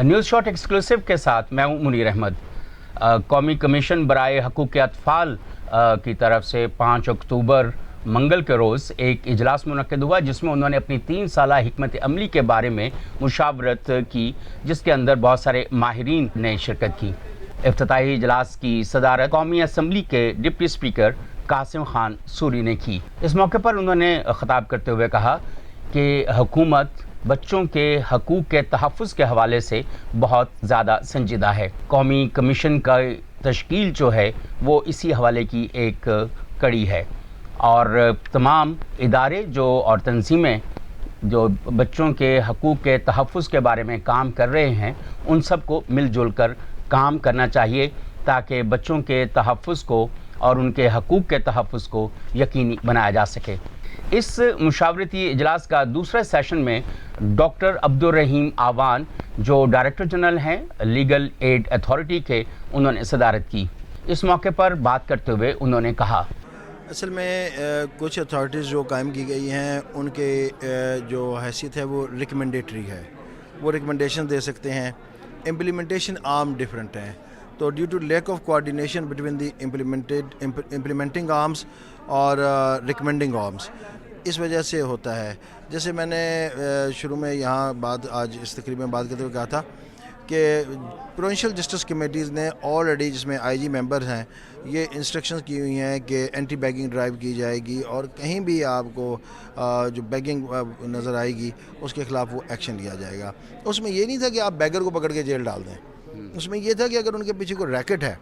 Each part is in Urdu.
نیوز شاٹ ایکسکلوسیو کے ساتھ میں ہوں منیر احمد۔ قومی کمیشن برائے حقوق اطفال کی طرف سے 5 اکتوبر منگل کے روز ایک اجلاس منعقد ہوا، جس میں انہوں نے اپنی 3 سالہ حکمت عملی کے بارے میں مشاورت کی، جس کے اندر بہت سارے ماہرین نے شرکت کی۔ افتتاحی اجلاس کی صدارت قومی اسمبلی کے deputy speaker Qasim Khan sorry نے کی۔ اس موقع پر انہوں نے خطاب کرتے ہوئے کہا کہ حکومت بچوں کے حقوق کے تحفظ کے حوالے سے بہت زیادہ سنجیدہ ہے۔ قومی کمیشن کا تشکیل جو ہے وہ اسی حوالے کی ایک کڑی ہے، اور تمام ادارے اور تنظیمیں جو بچوں کے حقوق کے تحفظ کے بارے میں کام کر رہے ہیں، ان سب کو مل جل کر کام کرنا چاہیے تاکہ بچوں کے تحفظ کو اور ان کے حقوق کے تحفظ کو یقینی بنایا جا سکے۔ اس مشاورتی اجلاس کا دوسرے سیشن میں ڈاکٹر عبدالرحیم آوان، جو ڈائریکٹر جنرل ہیں لیگل ایڈ اتھارٹی کے، انہوں نے صدارت کی۔ اس موقع پر بات کرتے ہوئے انہوں نے کہا، اصل میں کچھ اتھارٹیز جو قائم کی گئی ہیں ان کے جو حیثیت ہے وہ ریکمنڈیٹری ہے، وہ ریکمنڈیشن دے سکتے ہیں، امپلیمنٹیشن عام ڈفرینٹ ہیں، تو due to lack of coordination between the implementing arms اور ریکمینڈنگ آرمز، اس وجہ سے ہوتا ہے۔ جیسے میں نے شروع میں یہاں آج اس تقریب میں بات کرتے ہوئے کہا تھا کہ پروونشل جسٹس کمیٹیز نے آلریڈی، جس میں آئی جی ممبرز ہیں، یہ انسٹرکشنز کی ہوئی ہیں کہ اینٹی بیگنگ ڈرائیو کی جائے گی، اور کہیں بھی آپ کو جو بیگنگ نظر آئے گی اس کے خلاف وہ ایکشن لیا جائے گا۔ اس میں یہ نہیں تھا کہ آپ بیگر کو پکڑ کے جیل ڈال دیں، اس میں یہ تھا کہ اگر ان کے پیچھے کوئی ریکٹ ہے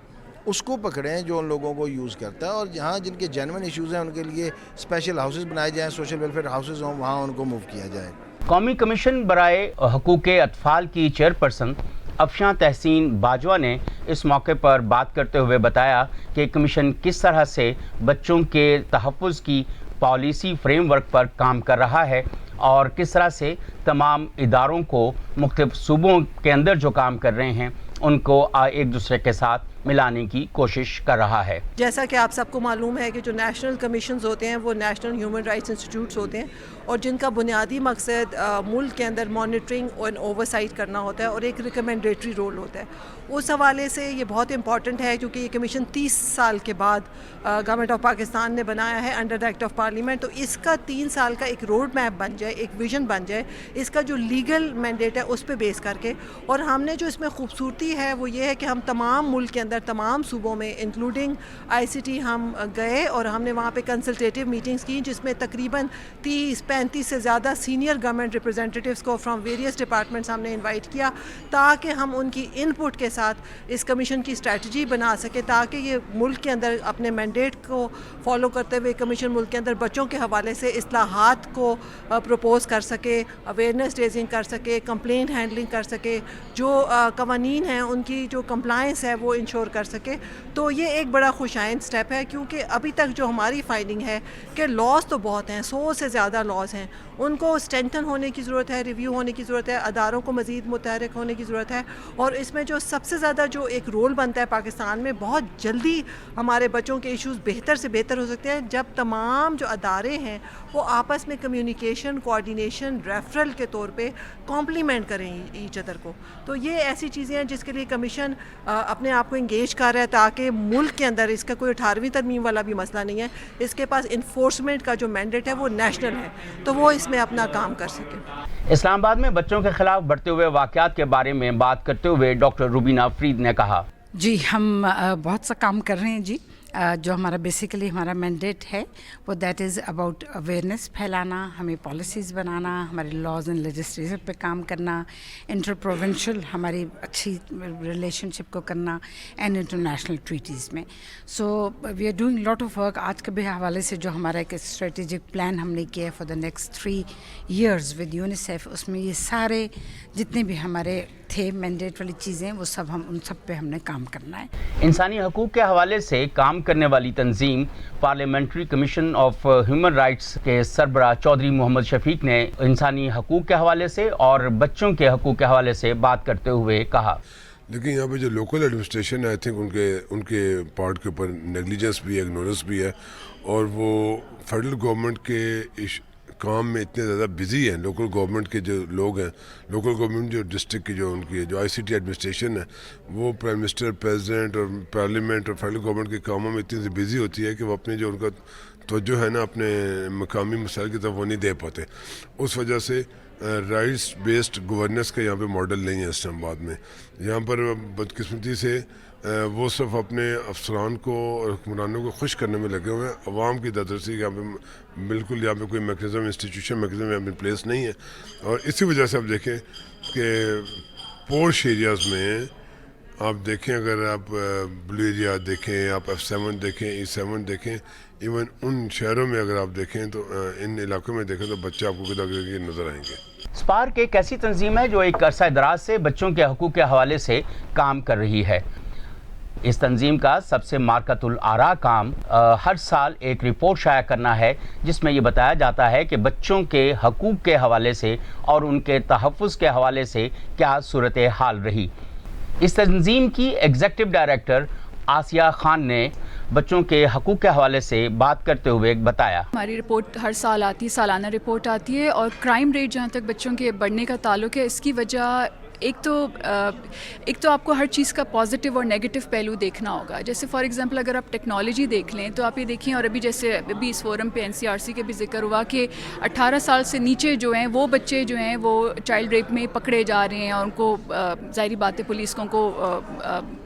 اس کو پکڑیں جو ان لوگوں کو یوز کرتا ہے، اور جہاں جن کے جینوئن ایشوز ہیں ان کے لیے اسپیشل ہاؤسز بنائے جائیں، سوشل ویلفیئر ہاؤسز ہوں، وہاں ان کو موو کیا جائے۔ قومی کمیشن برائے حقوق اطفال کی چیئرپرسن افشاں تحسین باجوہ نے اس موقع پر بات کرتے ہوئے بتایا کہ کمیشن کس طرح سے بچوں کے تحفظ کی پالیسی فریم ورک پر کام کر رہا ہے، اور کس طرح سے تمام اداروں کو مختلف صوبوں کے اندر جو کام کر رہے ہیں ان کو ایک دوسرے کے ساتھ ملانے کی کوشش کر رہا ہے۔ جیسا کہ آپ سب کو معلوم ہے کہ جو نیشنل کمیشنز ہوتے ہیں وہ نیشنل ہیومن رائٹس انسٹیٹیوٹس ہوتے ہیں، اور جن کا بنیادی مقصد ملک کے اندر مانیٹرنگ اور اوورسائٹ کرنا ہوتا ہے، اور ایک ریکمینڈیٹری رول ہوتا ہے۔ اس حوالے سے یہ بہت امپورٹنٹ ہے کیونکہ یہ کمیشن 30 سال کے بعد گورنمنٹ آف پاکستان نے بنایا ہے under the act of parliament, تو اس کا 3 سال کا ایک روڈ میپ بن جائے، ایک ویژن بن جائے، اس کا جو لیگل مینڈیٹ ہے اس پہ بیس کر کے۔ اور ہم نے جو اس میں خوبصورتی ہے وہ یہ ہے کہ ہم تمام ملک کے اندر تمام صوبوں میں انکلوڈنگ آئی سی ٹی ہم گئے، اور ہم نے وہاں پہ کنسلٹیٹیو میٹنگز کی، جس میں تقریباً 30-35 سے زیادہ سینئر گورنمنٹ ریپرزینٹیوز کو فرام ویریس ڈپارٹمنٹس ہم نے انوائٹ کیا، تاکہ ہم ان کی ان پٹ کے ساتھ اس کمیشن کی اسٹریٹجی بنا سکے، تاکہ یہ ملک کے اندر اپنے مینڈیٹ کو فالو کرتے ہوئے کمیشن ملک کے اندر بچوں کے حوالے سے اصلاحات کو پروپوز کر سکے، اویئرنیس ریزنگ کر سکے، کمپلین ہینڈلنگ کر سکے، جو قوانین ہیں ان کی جو کمپلائنس ہے وہ انشور کر سکے۔ تو یہ ایک بڑا خوش آئند سٹیپ ہے، کیونکہ ابھی تک جو ہماری فائنڈنگ ہے کہ لاز تو بہت ہیں، 100 سے زیادہ لاز ہیں، ان کو اسٹرینتھن ہونے کی ضرورت ہے، ریویو ہونے کی ضرورت ہے، اداروں کو مزید متحرک ہونے کی ضرورت ہے، اور اس میں جو سب سے زیادہ جو ایک رول بنتا ہے پاکستان میں، بہت جلدی ہمارے بچوں کے ایشوز بہتر سے بہتر ہو سکتے ہیں جب تمام جو ادارے ہیں وہ آپس میں کمیونیکیشن، کوآرڈینیشن، ریفرل کے طور پہ کمپلیمنٹ کریں ایچ ادر کو۔ تو یہ ایسی چیزیں ہیں جس کے لیے کمیشن اپنے آپ کو انگیج کر رہا ہے، تاکہ ملک کے اندر اس کا کوئی 18ویں ترمیم والا بھی مسئلہ نہیں ہے، اس کے پاس انفورسمنٹ کا جو مینڈیٹ ہے وہ نیشنل ہے، تو وہ اس میں اپنا کام کر سکے۔ اسلام آباد میں بچوں کے خلاف بڑھتے ہوئے واقعات کے بارے میں بات کرتے ہوئے ڈاکٹر روبینہ فرید نے کہا، جی ہم بہت سا کام کر رہے ہیں جی، جو ہمارا بیسیکلی ہمارا مینڈیٹ ہے وہ دیٹ از اباؤٹ اویئرنیس پھیلانا، ہمیں پالیسیز بنانا، ہمارے لاز اینڈ لیجسلیشن پہ کام کرنا، انٹر پروونشل ہماری اچھی ریلیشن شپ کو کرنا، اینڈ انٹرنیشنل ٹریٹیز میں۔ So we are doing lot of work. آج کے بھی حوالے سے جو ہمارا ایک اسٹریٹجک پلان ہم نے کیا ہے for the next 3 years with UNICEF, اس میں یہ سارے جتنے بھی ہمارے تھے مینڈیٹ والی چیزیں وہ سب ہم ان سب پہ ہم نے کام کرنا ہے۔ انسانی حقوق کے حوالے سے کام کرنے والی تنظیم parliamentary commission of human rights کے سربراہ چودھری محمد شفیق نے انسانی حقوق کے حوالے سے اور بچوں کے حقوق کے حوالے سے بات کرتے ہوئے کہا، لیکن یہاں پہ جو لوکل ایڈمنسٹریشن ہے آئی تھنک ان کے پارٹ کے اوپر نیگلیجنس بھی ہے، اگنورنس بھی ہے، اور وہ فیڈرل گورنمنٹ کے کام میں اتنے زیادہ بزی ہیں. لوکل گورنمنٹ کے جو لوگ ہیں, لوکل گورنمنٹ جو ڈسٹرکٹ کی جو ان کی جو ICT ایڈمنسٹریشن ہے, وہ پرائم منسٹر, پریزیڈنٹ اور پارلیمنٹ اور فیڈرل گورنمنٹ کے کاموں میں اتنی بزی ہوتی ہے کہ وہ اپنی جو ان کا توجہ ہے نا اپنے مقامی مسائل کی طرف وہ نہیں دے پاتے. اس وجہ سے رائٹس بیسڈ گورننس کا یہاں پہ ماڈل نہیں ہے اسلام آباد میں. یہاں پر بدقسمتی سے وہ صرف اپنے افسران کو اور حکمرانوں کو خوش کرنے میں لگے ہوئے ہیں. عوام کی دردرسی یہاں پہ بالکل یہاں پہ کوئی میکنزم, انسٹیٹیوشن میکنزم یہاں پہ پلیس نہیں ہے. اور اسی وجہ سے آپ دیکھیں کہ پورش ایریاز میں آپ دیکھیں, اگر آپ بلو ایریا دیکھیں, آپ F7 دیکھیں, E7 دیکھیں, ایون ان شہروں میں اگر آپ دیکھیں تو ان علاقوں میں دیکھیں تو بچے آپ کو کدھر نظر آئیں گے. اسپارک ایک ایسی تنظیم ہے جو ایک عرصہ دراز سے بچوں کے حقوق کے حوالے سے کام کر رہی ہے. اس تنظیم کا سب سے مارکۃ الآراء کام ہر سال ایک رپورٹ شائع کرنا ہے جس میں یہ بتایا جاتا ہے کہ بچوں کے حقوق کے حوالے سے اور ان کے تحفظ کے حوالے سے کیا صورتحال رہی. اس تنظیم کی ایگزیکٹو ڈائریکٹر آسیہ خان نے بچوں کے حقوق کے حوالے سے بات کرتے ہوئے بتایا. ہماری رپورٹ ہر سال آتی ہے, سالانہ رپورٹ آتی ہے, اور کرائم ریٹ جہاں تک بچوں کے بڑھنے کا تعلق ہے, اس کی وجہ ایک تو آپ کو ہر چیز کا پازیٹیو اور نیگیٹو پہلو دیکھنا ہوگا. جیسے فار ایگزامپل اگر آپ ٹیکنالوجی دیکھ لیں تو آپ یہ دیکھیں, اور ابھی اس فورم پہ NCRC کے بھی ذکر ہوا کہ 18 سال سے نیچے جو ہیں وہ بچے جو ہیں وہ چائلڈ ریپ میں پکڑے جا رہے ہیں, اور ان کو ظاہری بات ہے پولیس کو ان کو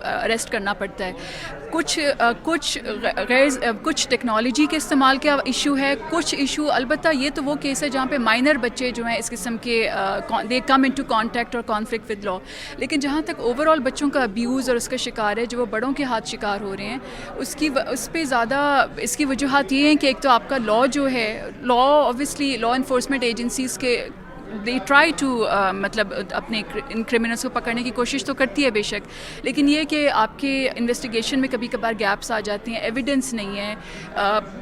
اریسٹ کرنا پڑتا ہے. کچھ ٹیکنالوجی کے استعمال کا ایشو ہے, کچھ ایشو البتہ یہ تو وہ کیس ہے جہاں پہ مائنر بچے جو ہیں اس قسم کے دے کم انٹو کانٹیکٹ اور کانفلکٹ ود لا. لیکن جہاں تک اوور آل بچوں کا ابیوز اور اس کا شکار ہے جو وہ بڑوں کے ہاتھ شکار ہو رہے ہیں, اس پہ زیادہ اس کی وجوہات یہ ہیں کہ ایک تو آپ کا لا جو ہے, لا اوبویسلی لا انفورسمنٹ ایجنسیز کے دے ٹرائی ٹو مطلب اپنے ان کرمنلس کو پکڑنے کی کوشش تو کرتی ہے بے شک, لیکن یہ کہ آپ کے انویسٹیگیشن میں کبھی کبھار گیپس آ جاتی ہیں, ایویڈنس نہیں ہے.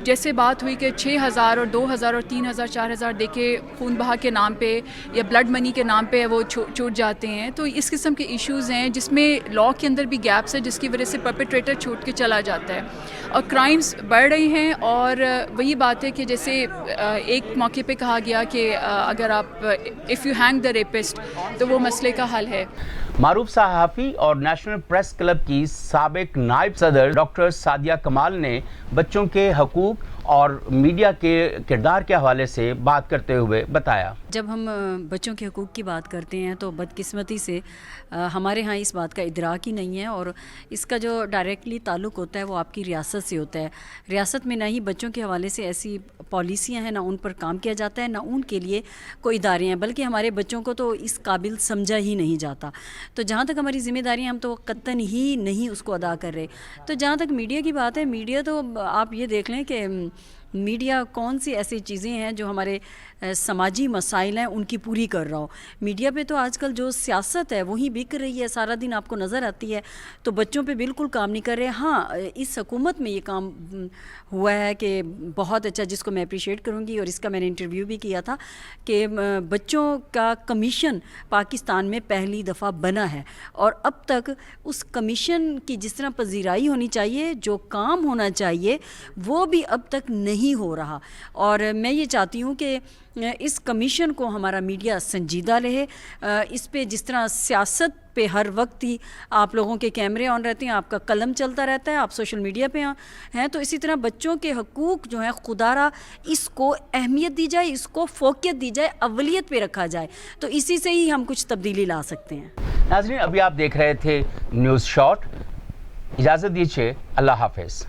جیسے بات ہوئی کہ 6,000 اور 2,000 اور 3,000 4,000 دے کے خون بہا کے نام پہ یا بلڈ منی کے نام پہ وہ چھوٹ جاتے ہیں. تو اس قسم کے ایشوز ہیں جس میں لا کے اندر بھی گیپس ہے, جس کی وجہ سے پرپیٹریٹر چھوٹ کے چلا جاتا ہے اور کرائمز بڑھ رہی ہیں. اور وہی بات ہے کہ جیسے ایک موقع پہ کہا گیا کہ اگر آپ if you hang the rapist تو وہ مسئلے کا حل ہے. معروف صحافی اور نیشنل پریس کلب کی سابق نائب صدر ڈاکٹر سعدیہ کمال نے بچوں کے حقوق اور میڈیا کے کردار کے حوالے سے بات کرتے ہوئے بتایا. جب ہم بچوں کے حقوق کی بات کرتے ہیں تو بدقسمتی سے ہمارے ہاں اس بات کا ادراک ہی نہیں ہے, اور اس کا جو ڈائریکٹلی تعلق ہوتا ہے وہ آپ کی ریاست سے ہوتا ہے. ریاست میں نہ ہی بچوں کے حوالے سے ایسی پالیسیاں ہیں, نہ ان پر کام کیا جاتا ہے, نہ ان کے لیے کوئی ادارے ہیں, بلکہ ہمارے بچوں کو تو اس قابل سمجھا ہی نہیں جاتا. تو جہاں تک ہماری ذمہ داریاں ہم تو قطعاً ہی نہیں اس کو ادا کر رہے. تو جہاں تک میڈیا کی بات ہے, میڈیا تو آپ یہ دیکھ لیں کہ میڈیا کون سی ایسی چیزیں ہیں جو ہمارے سماجی مسائل ہیں ان کی پوری کر رہا ہو. میڈیا پہ تو آج کل جو سیاست ہے وہی بک رہی ہے, سارا دن آپ کو نظر آتی ہے. تو بچوں پہ بالکل کام نہیں کر رہے. ہاں اس حکومت میں یہ کام ہوا ہے کہ بہت اچھا, جس کو میں اپریشیٹ کروں گی, اور اس کا میں نے انٹرویو بھی کیا تھا کہ بچوں کا کمیشن پاکستان میں پہلی دفعہ بنا ہے, اور اب تک اس کمیشن کی جس طرح پذیرائی ہونی چاہیے, جو کام ہونا چاہیے, وہ بھی اب تک نہیں ہو رہا. اور میں یہ چاہتی ہوں کہ اس کمیشن کو ہمارا میڈیا سنجیدہ رہے. اس پہ جس طرح سیاست پہ ہر وقت ہی آپ لوگوں کے کیمرے آن رہتے ہیں, آپ کا قلم چلتا رہتا ہے, آپ سوشل میڈیا پہ ہیں, تو اسی طرح بچوں کے حقوق جو ہیں خدا را اس کو اہمیت دی جائے, اس کو فوقیت دی جائے, اولیت پہ رکھا جائے. تو اسی سے ہی ہم کچھ تبدیلی لا سکتے ہیں. ناظرین ابھی آپ دیکھ رہے تھے نیوز شارٹ. اجازت دیجیے, اللہ حافظ.